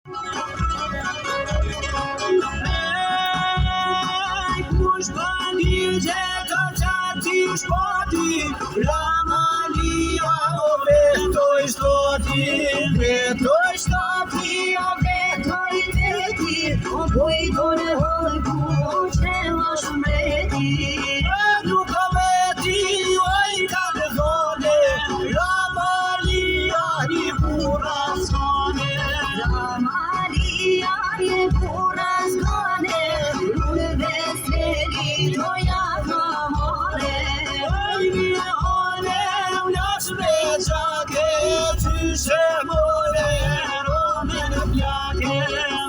Ramalia, vetoj stoti, o vetoj teti, o bujtone hoj kuqe o shmreti. Nuk ka veti, oj ka të thone, Ramalia një pura s'kane. Ramalia një pura s'kane, unë veseli toja ka more. Se more rome në pjake.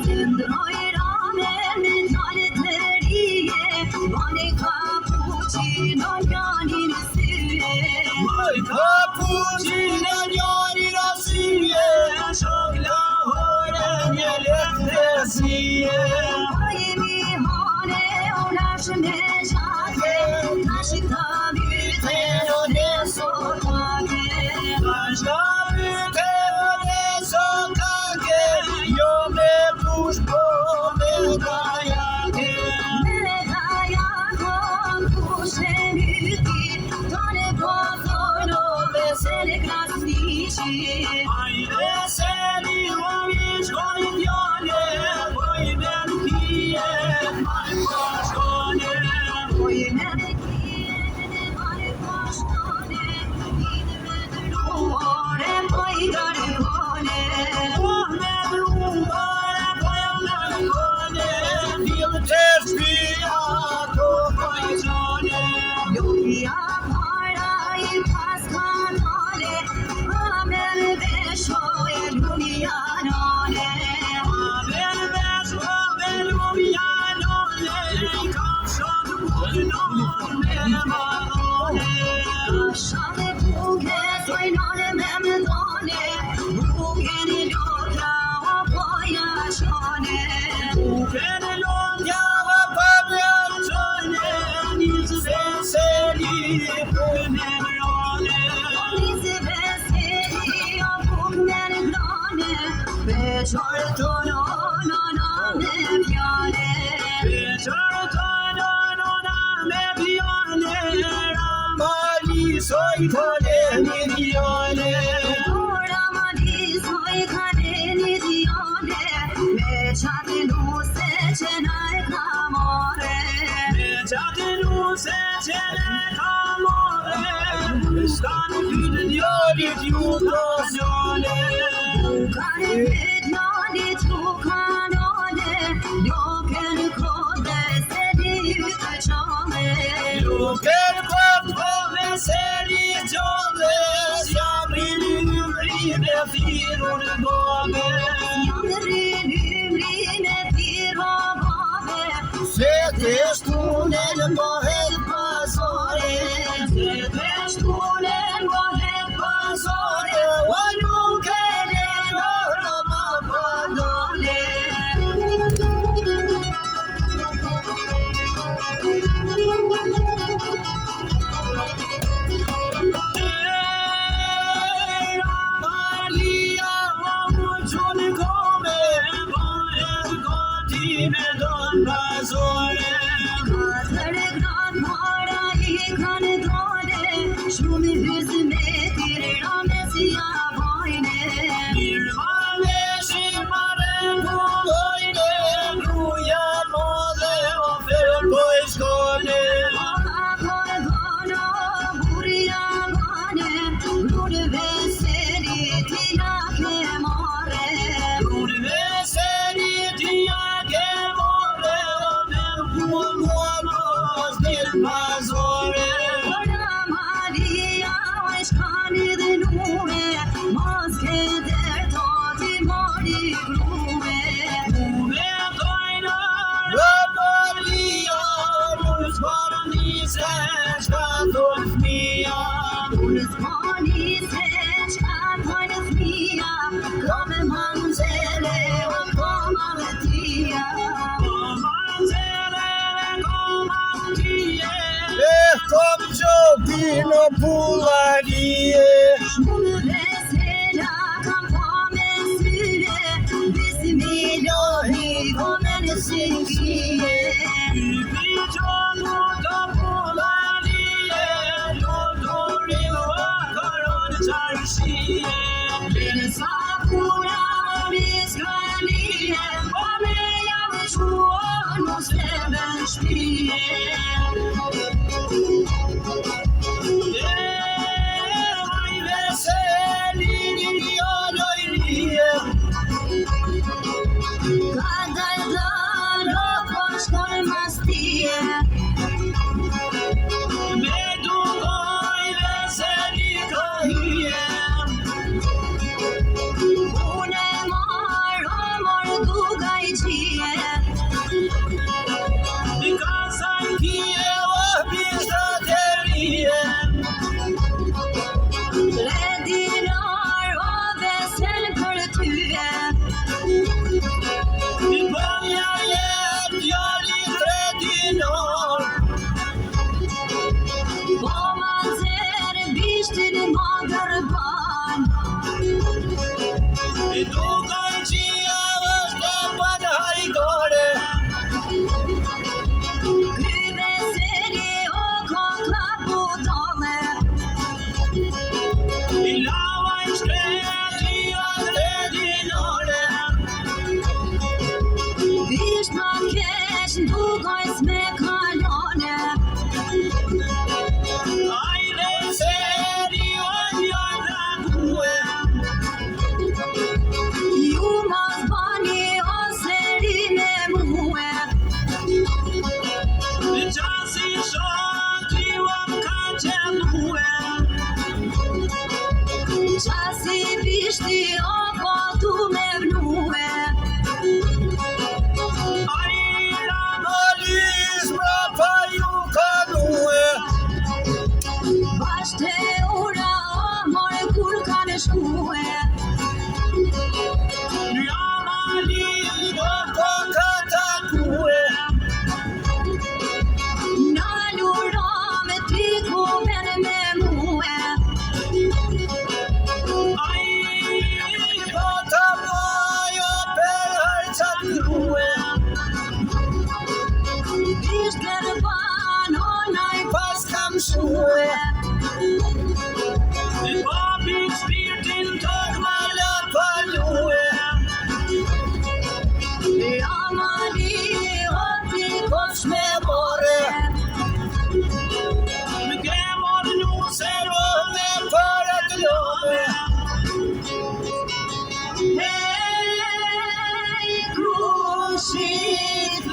Sëndroj rame në gjallit të rije, bani kapuqino njani në syje. Moj kapuqino njani në syje, shok lahore një lektësie. Ojemi hane unash me gjake, tash ka myte o neso take. Soy khane dione, Ramadi soy khane dione, me chatinu se chenai kamore, me chatinu se chenai kamore, stan fil diori jukazione, kare diori jukanone, yoken kode se divkachome, yoken kode se divkachome, siamri numri me firun gobe, se testunen mohet pasore, se testunen mohet pasore, o nuk e lero ma padone. Ramalia, muchun come, mohet goti me don bazore. Shumë hysme tire ramesja vojne. Mirëmarrësi marrën vojne, gruja modhe o fermoj shkone. Gono buria gane, lune veseli tia ke more. Lune veseli tia ke more, o me mua mos nil mazore. Pino pularie. Unë vesela kam po me syre, besimi si kije Bene sa pura miskanie Po me jam shuon mos leve shpije Ka dal dalo po shkon mas tije Une mor dugaj qije Le dinar o vesel për tyje Po ma zer bishtin ma gërban Ky veseli o kokla budole Visht ma kesh ndugoj s'me kalone Ju mos bani ose rime muhe Qasi bishti o po tu me vnue Bashte ura o mor kur kanë shkue Na lura me ty ku ben me muhe Visht gërban o naj pas kam shue Ramali o ti kosh me more Hey, krushit